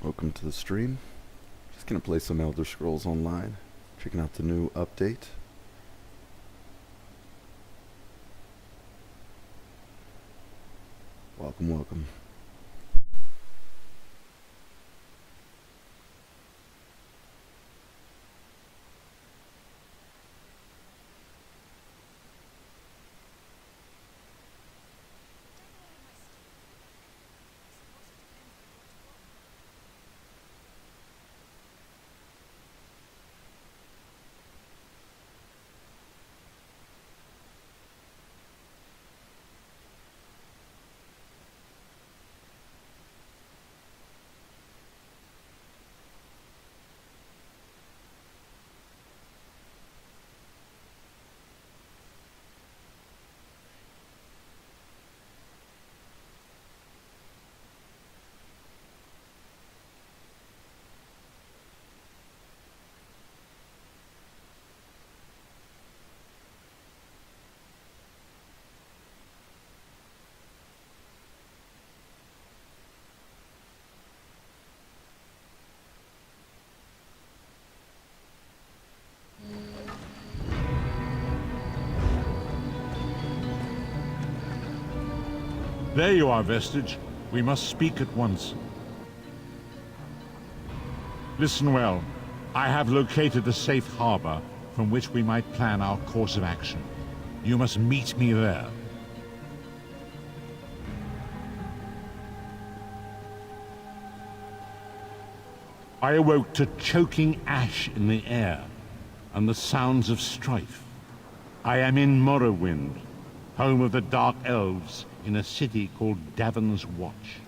Welcome to the stream. Just gonna play some Elder Scrolls Online. Checking out the new update. Welcome. There you are, Vestige. We must speak at once. Listen well. I have located a safe harbor from which we might plan our course of action. You must meet me there. I awoke to choking ash in the air and the sounds of strife. I am in Morrowind, home of the Dark Elves, in a city called Davon's Watch.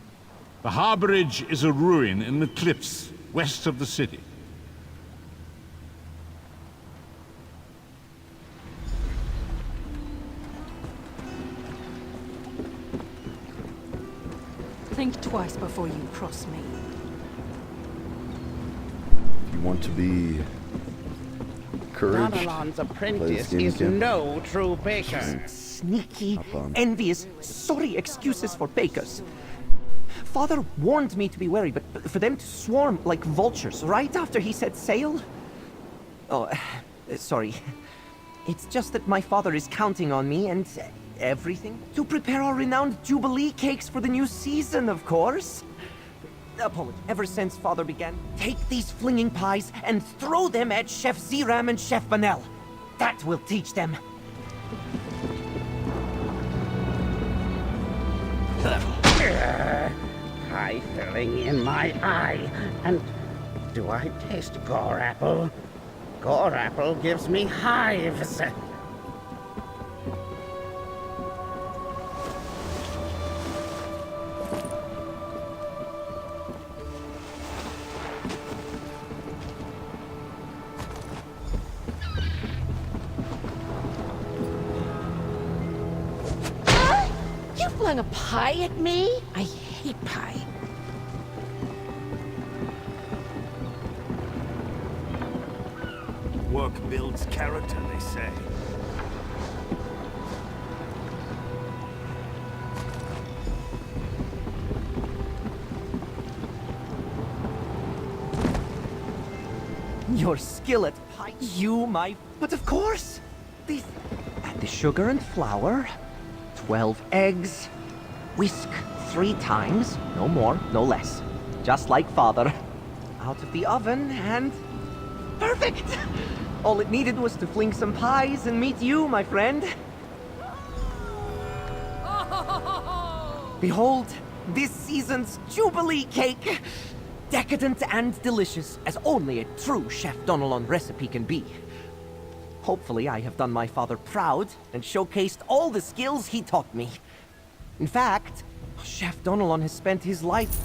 The harborage is a ruin in the cliffs west of the city. Think twice before you cross me. If you want to be encouraged, Donalon's play apprentice this game is again. no true baker. Sneaky, Up on. envious, sorry excuses for bakers. Father warned me to be wary, but for them to swarm like vultures right after he said sail? Oh, sorry. It's just that my father is counting on me and everything to prepare our renowned Jubilee cakes for the new season, of course. Apology. Ever since Father began, take these flinging pies and throw them at Chef Zeram and Chef Banel. That will teach them. Pie filling in my eye. And do I taste gore apple? Gore apple gives me hives. You flung a pie at me? I hate pie. Work builds character, they say. Your skill at pie, But of course! These... Add the sugar and flour. 12 eggs. Whisk 3 times. No more, no less. Just like Father. Out of the oven and... Perfect! All it needed was to fling some pies and meet you, my friend. Behold, this season's Jubilee cake! Decadent and delicious, as only a true Chef Donalon recipe can be. Hopefully I have done my father proud and showcased all the skills he taught me. In fact, Chef Donalon has spent his life...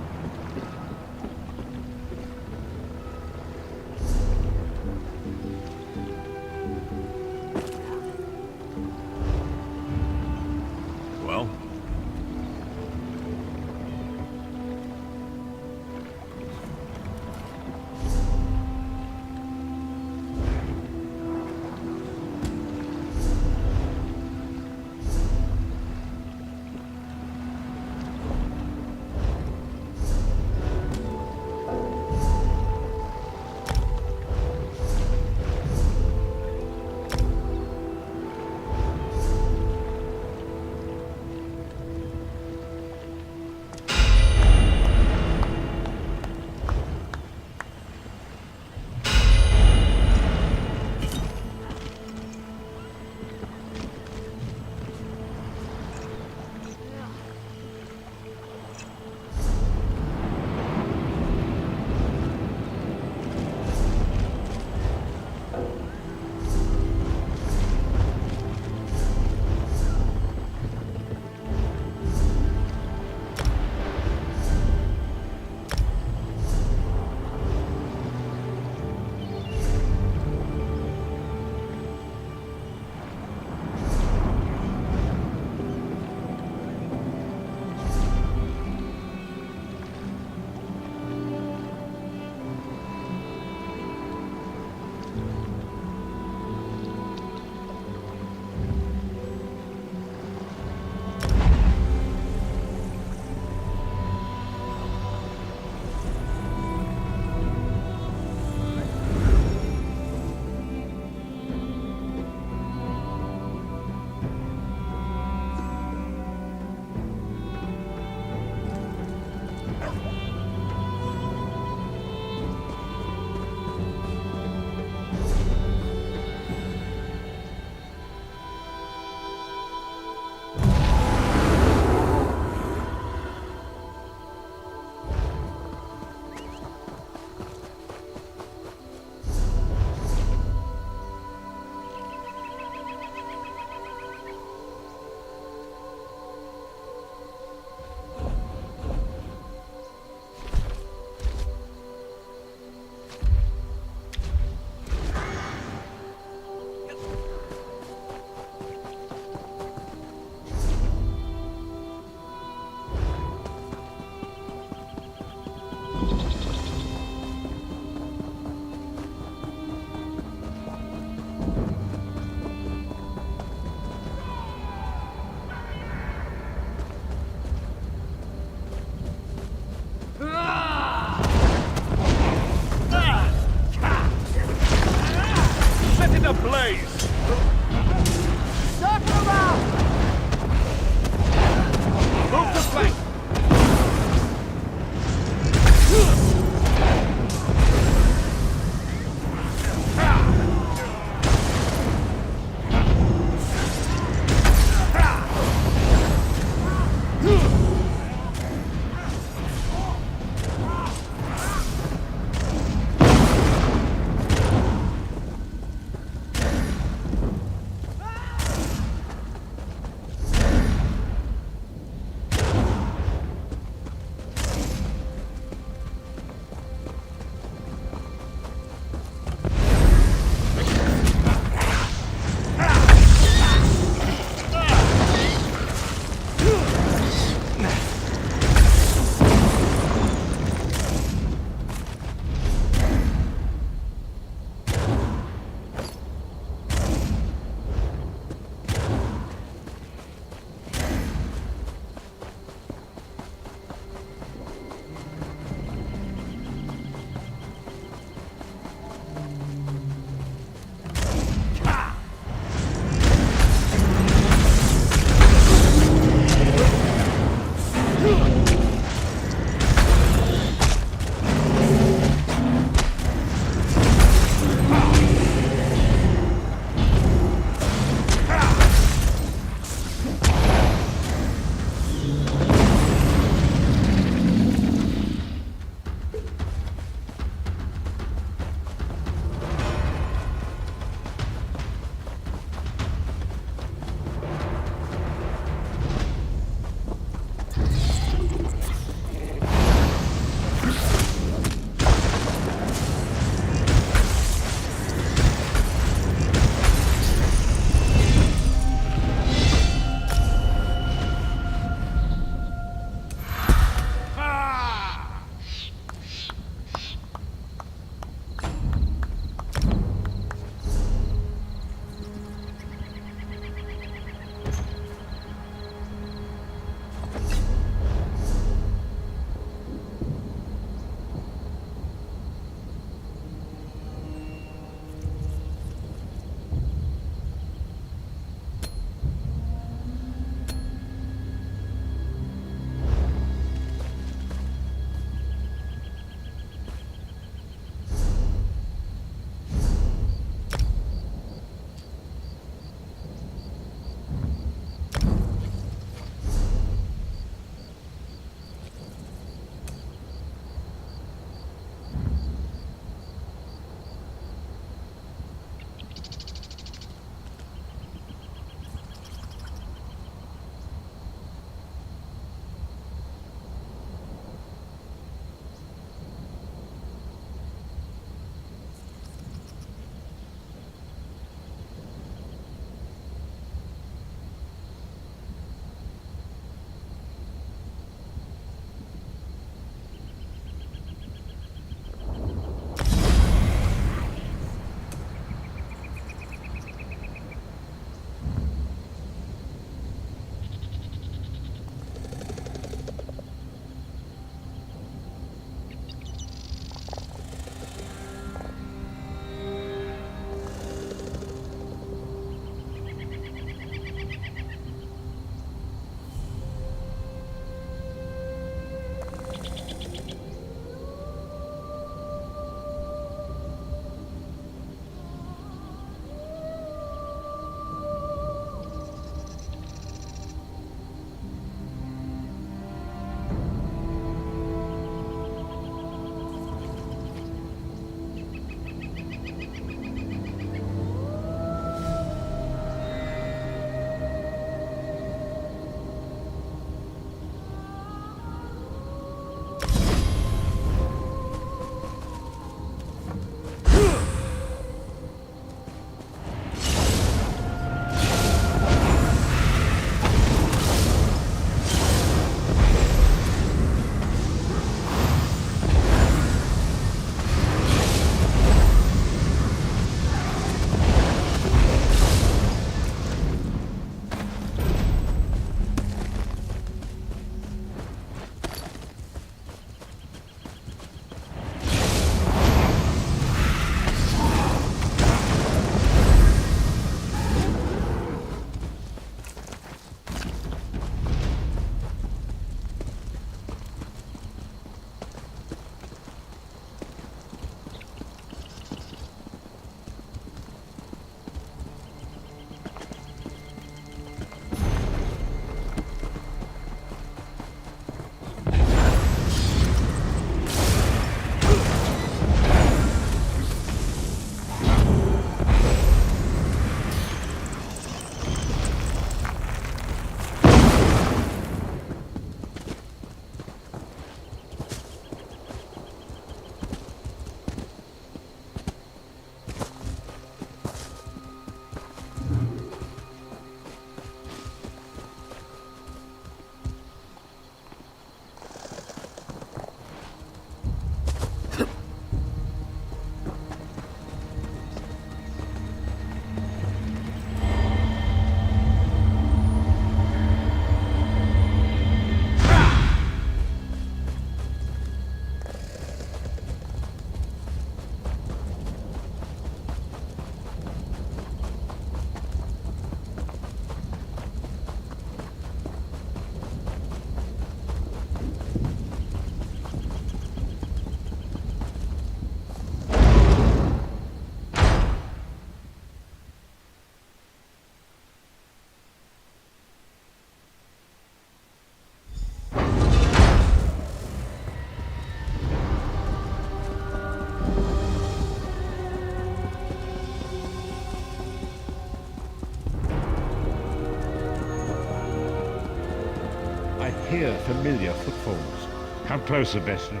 hear familiar footfalls. Come closer, Vestige.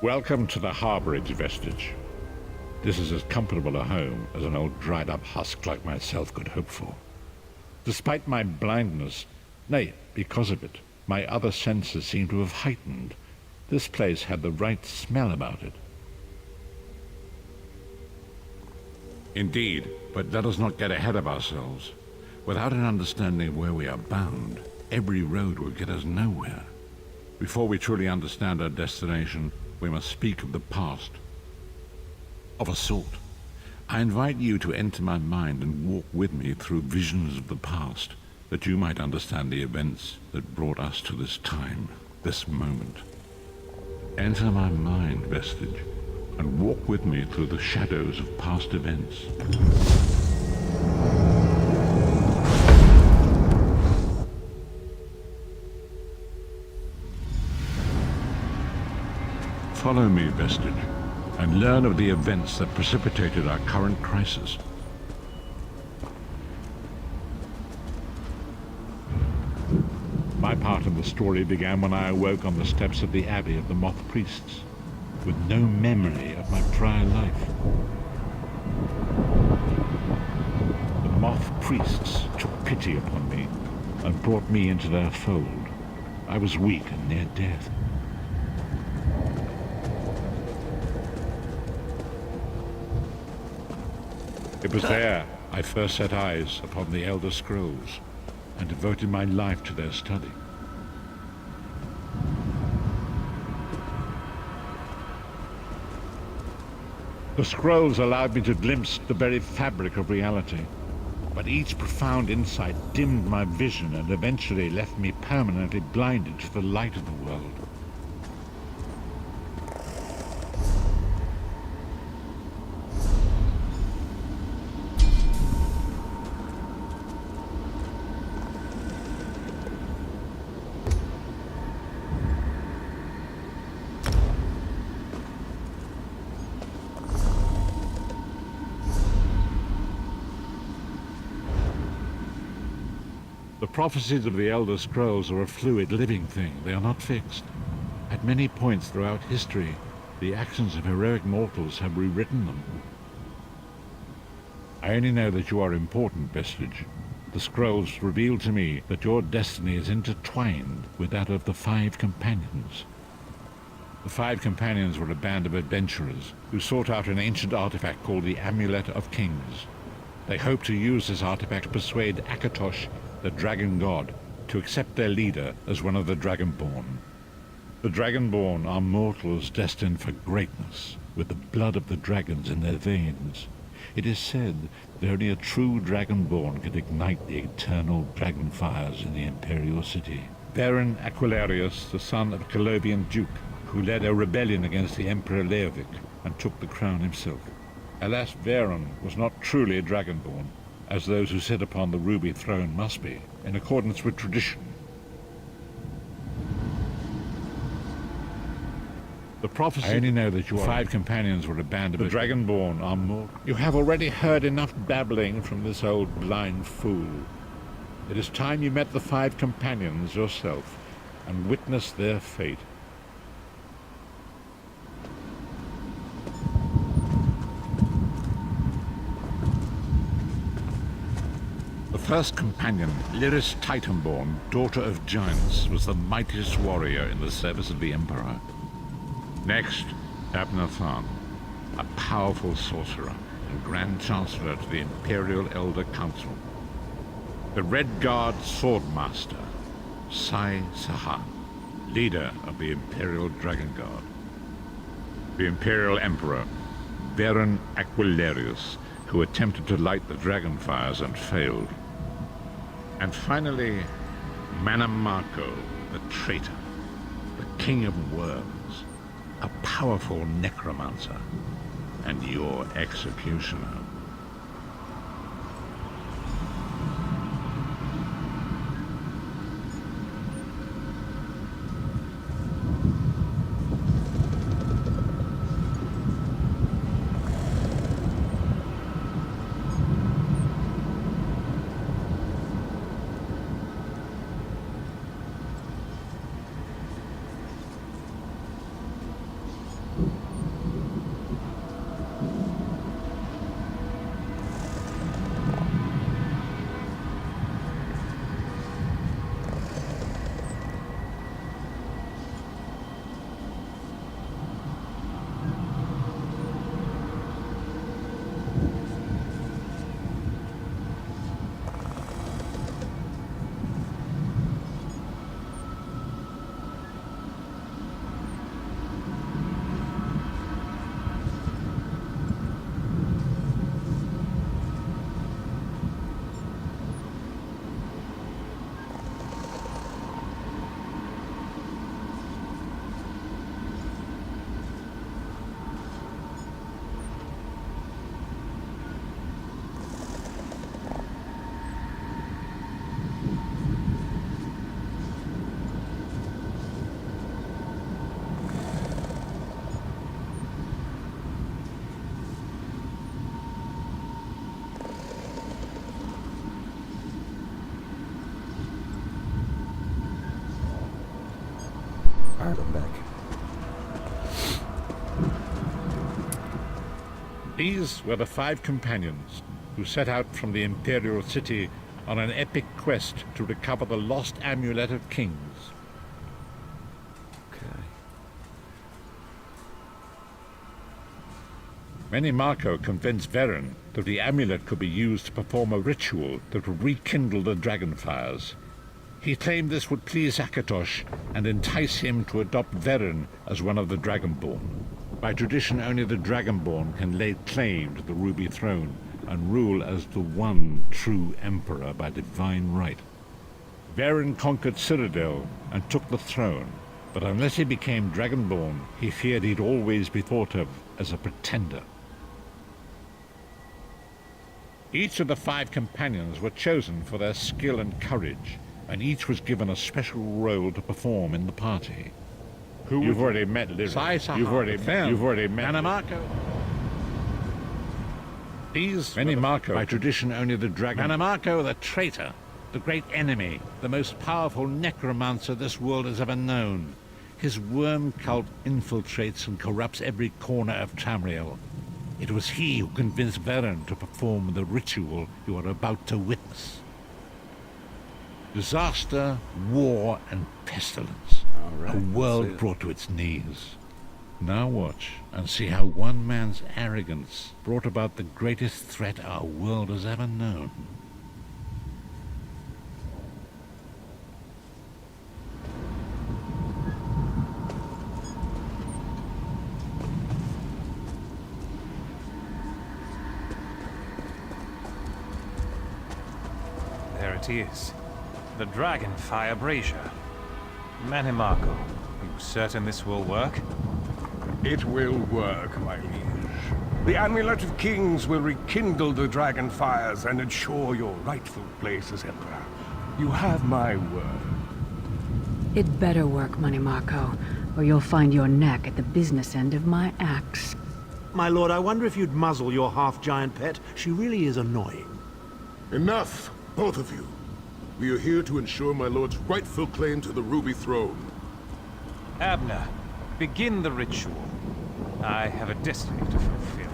Welcome to the harbourage, Vestige. This is as comfortable a home as an old dried-up husk like myself could hope for. Despite my blindness, nay, because of it, my other senses seem to have heightened. This place had the right smell about it. Indeed, but let us not get ahead of ourselves. Without an understanding of where we are bound, every road will get us nowhere. Before we truly understand our destination, we must speak of the past. Of a sort. I invite you to enter my mind and walk with me through visions of the past, that you might understand the events that brought us to this time, this moment. Enter my mind, Vestige, and walk with me through the shadows of past events. Follow me, Vestige, and learn of the events that precipitated our current crisis. My part of the story began when I awoke on the steps of the Abbey of the Moth Priests, with no memory of my prior life. The Moth Priests took pity upon me and brought me into their fold. I was weak and near death. It was there I first set eyes upon the Elder Scrolls and devoted my life to their study. The scrolls allowed me to glimpse the very fabric of reality, but each profound insight dimmed my vision and eventually left me permanently blinded to the light of the world. The prophecies of the Elder Scrolls are a fluid, living thing. They are not fixed. At many points throughout history, the actions of heroic mortals have rewritten them. I only know that you are important, Vestige. The scrolls reveal to me that your destiny is intertwined with that of the Five Companions. The Five Companions were a band of adventurers who sought out an ancient artifact called the Amulet of Kings. They hoped to use this artifact to persuade Akatosh, the dragon god, to accept their leader as one of the Dragonborn. The Dragonborn are mortals destined for greatness, with the blood of the dragons in their veins. It is said that only a true Dragonborn can ignite the eternal dragon fires in the Imperial City. Baron Aquilarius, the son of a Colovian duke, who led a rebellion against the Emperor Leovic and took the crown himself. Alas, Varen was not truly a Dragonborn, as those who sit upon the ruby throne must be, in accordance with tradition. The prophecy... I only know that your Five Companions were a band of... The Dragonborn are more... You have already heard enough babbling from this old blind fool. It is time you met the Five Companions yourself, and witnessed their fate. The first companion, Lyris Titanborn, daughter of giants, was the mightiest warrior in the service of the Emperor. Next, Abnathan, a powerful sorcerer and Grand Chancellor to the Imperial Elder Council. The Red Guard Swordmaster, Sai Sahan, leader of the Imperial Dragon Guard. The Imperial Emperor, Baron Aquilarius, who attempted to light the dragon fires and failed. And finally, Manamako, the traitor, the King of Worms, a powerful necromancer, and your executioner. Alright, I'm back. These were the 5 companions who set out from the Imperial City on an epic quest to recover the lost amulet of kings. Okay. Menimarco convinced Veren that the amulet could be used to perform a ritual that would rekindle the dragon fires. He claimed this would please Akatosh and entice him to adopt Veren as one of the Dragonborn. By tradition, only the Dragonborn can lay claim to the Ruby Throne and rule as the one true Emperor by divine right. Veren conquered Cyrodiil and took the throne, but unless he became Dragonborn, he feared he'd always be thought of as a pretender. Each of the 5 companions were chosen for their skill and courage, and each was given a special role to perform in the party. You've already met Lyra. You've already met Menimarco. These Menimarco, by tradition only the dragon. Menimarco, the traitor, the great enemy, the most powerful necromancer this world has ever known. His worm cult infiltrates and corrupts every corner of Tamriel. It was he who convinced Veren to perform the ritual you are about to witness. Disaster, war, and pestilence. Alright, A let's see world it. brought to its knees. Now watch and see how one man's arrogance brought about the greatest threat our world has ever known. There it is. The Dragonfire Brazier. Menimarco, are you certain this will work? It will work, my liege. The Amulet of Kings will rekindle the dragon fires and ensure your rightful place as Emperor. You have my word. It better work, Menimarco, or you'll find your neck at the business end of my axe. My lord, I wonder if you'd muzzle your half-giant pet. She really is annoying. Enough, both of you. We are here to ensure my lord's rightful claim to the Ruby Throne. Abner, begin the ritual. I have a destiny to fulfill.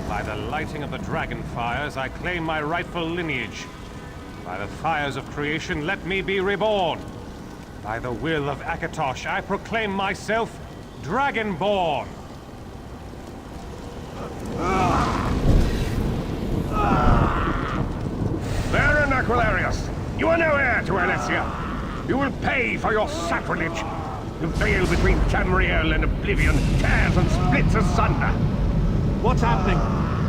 By the lighting of the dragon fires, I claim my rightful lineage. By the fires of creation, let me be reborn. By the will of Akatosh, I proclaim myself Dragonborn. Veren Aquilarius, you are no heir to Alessia. You will pay for your sacrilege. The veil between Tamriel and Oblivion tears and splits asunder. What's happening?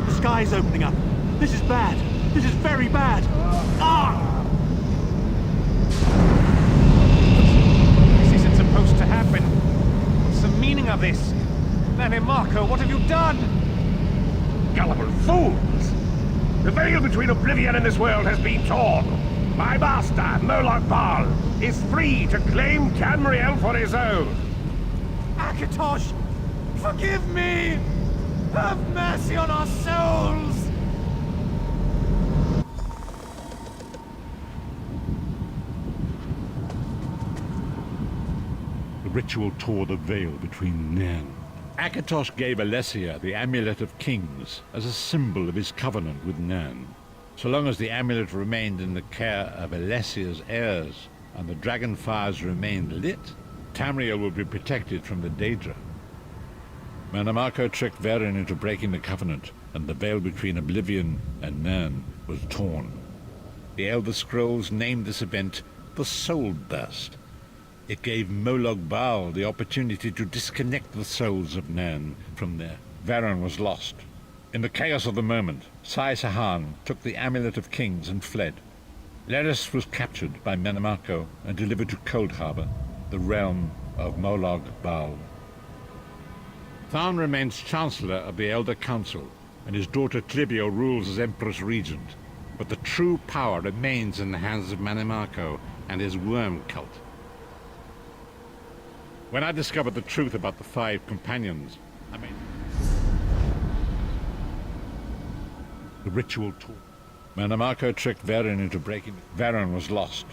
The sky's opening up. This is bad. This is very bad. Ah! This isn't supposed to happen. What's the meaning of this? Menimarco, what have you done? Gullible fools! The veil between Oblivion and this world has been torn. My master, Moloch Baal, is free to claim Tamriel for his own. Akatosh, forgive me! Have mercy on our souls! The ritual tore the veil between Nairn. Akatosh gave Alessia the Amulet of Kings as a symbol of his covenant with Nairn. So long as the amulet remained in the care of Alessia's heirs and the dragon fires remained lit, Tamriel would be protected from the Daedra. Manamako tricked Varen into breaking the covenant, and the veil between Oblivion and Nairn was torn. The Elder Scrolls named this event the Soul Burst. It gave Molag Bal the opportunity to disconnect the souls of Nairn from there. Varen was lost. In the chaos of the moment, Sai Sahan took the Amulet of Kings and fled. Leris was captured by Manamako and delivered to Cold Harbor, the realm of Molag Bal. Tharn remains Chancellor of the Elder Council, and his daughter Clibio rules as Empress Regent. But the true power remains in the hands of Manamako and his worm cult. When I discovered the truth about the 5 companions, the ritual tool. Manamako tricked Varen into breaking. Varen was lost.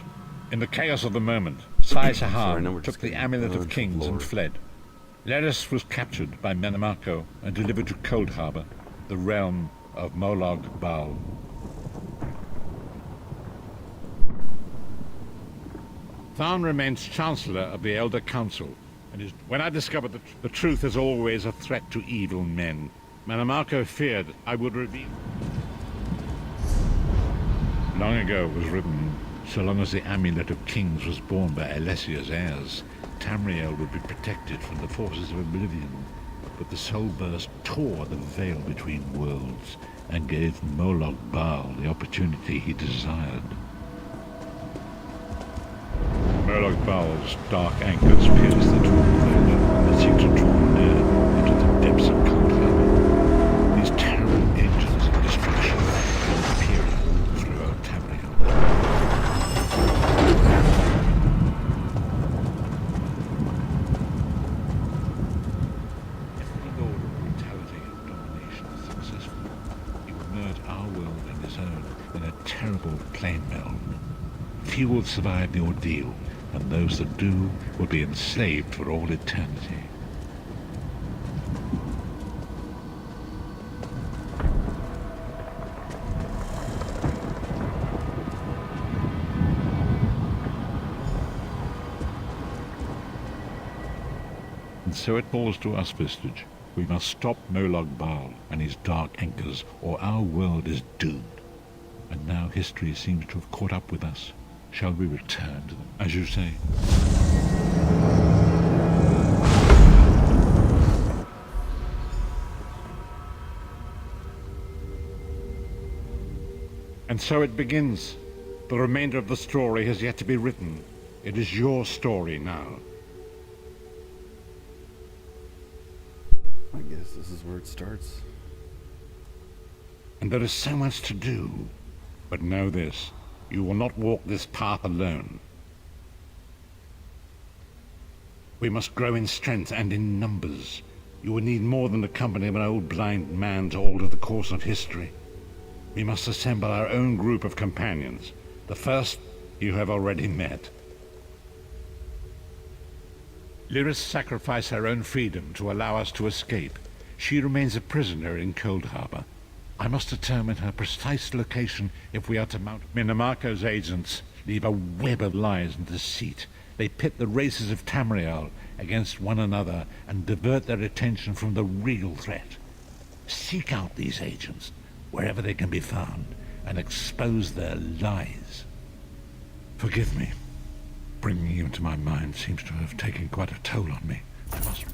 In the chaos of the moment, Sai Sahan took the Amulet of Kings and fled. Leris was captured by Manamako and delivered to Cold Harbor, the realm of Molag Bal. Tharn remains Chancellor of the Elder Council, and when I discovered that the truth is always a threat to evil men, Manamako feared I would reveal. Long ago it was written, so long as the Amulet of Kings was borne by Alessia's heirs, Tamriel would be protected from the forces of Oblivion. But the Soul Burst tore the veil between worlds and gave Molag Bal the opportunity he desired. Molag Bal's dark anchors pierced the torn veil and seemed to draw near into the depths of Cold Harbor. These terrible engines of destruction were appearing throughout Tamriel. If the lord of brutality and domination is successful, he will merge our world and his own in a terrible plane meld. Few will survive the ordeal, and those that do will be enslaved for all eternity. And so it falls to us, Vestige. We must stop Molag Bal and his dark anchors, or our world is doomed. And now history seems to have caught up with us. Shall we return to them, as you say? And so it begins. The remainder of the story has yet to be written. It is your story now. I guess this is where it starts. And there is so much to do. But know this. You will not walk this path alone. We must grow in strength and in numbers. You will need more than the company of an old blind man to alter the course of history. We must assemble our own group of companions. The first you have already met. Lyris sacrificed her own freedom to allow us to escape. She remains a prisoner in Cold Harbor. I must determine her precise location if we are to mount. Minamako's agents leave a web of lies and deceit. They pit the races of Tamriel against one another and divert their attention from the real threat. Seek out these agents, wherever they can be found, and expose their lies. Forgive me. Bringing you into my mind seems to have taken quite a toll on me. I must...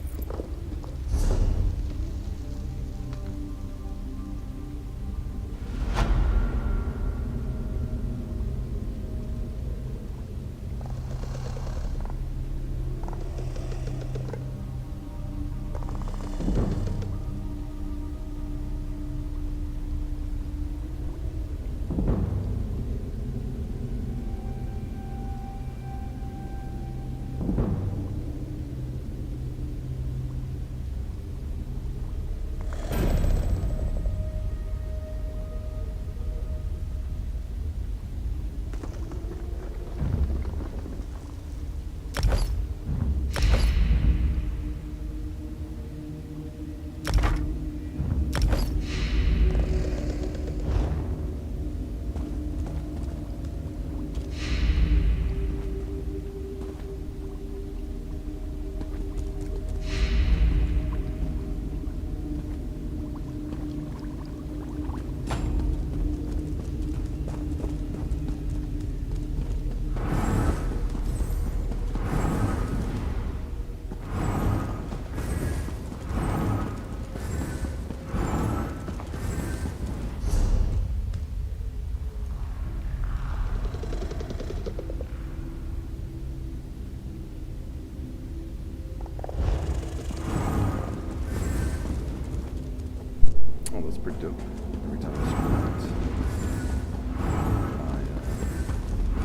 super dope every time I scroll it.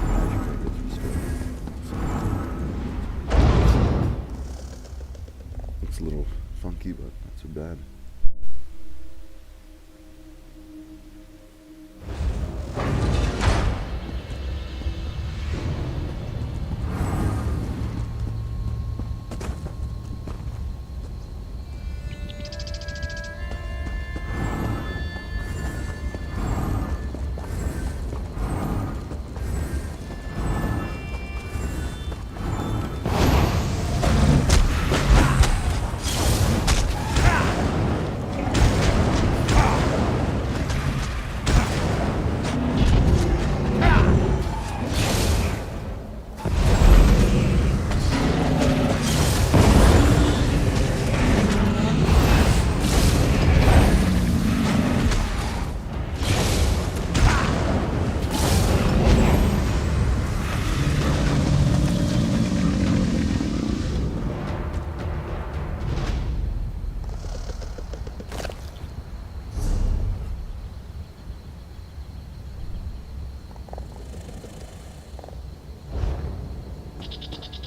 Magic I get from story. Looks a little funky, but not too bad.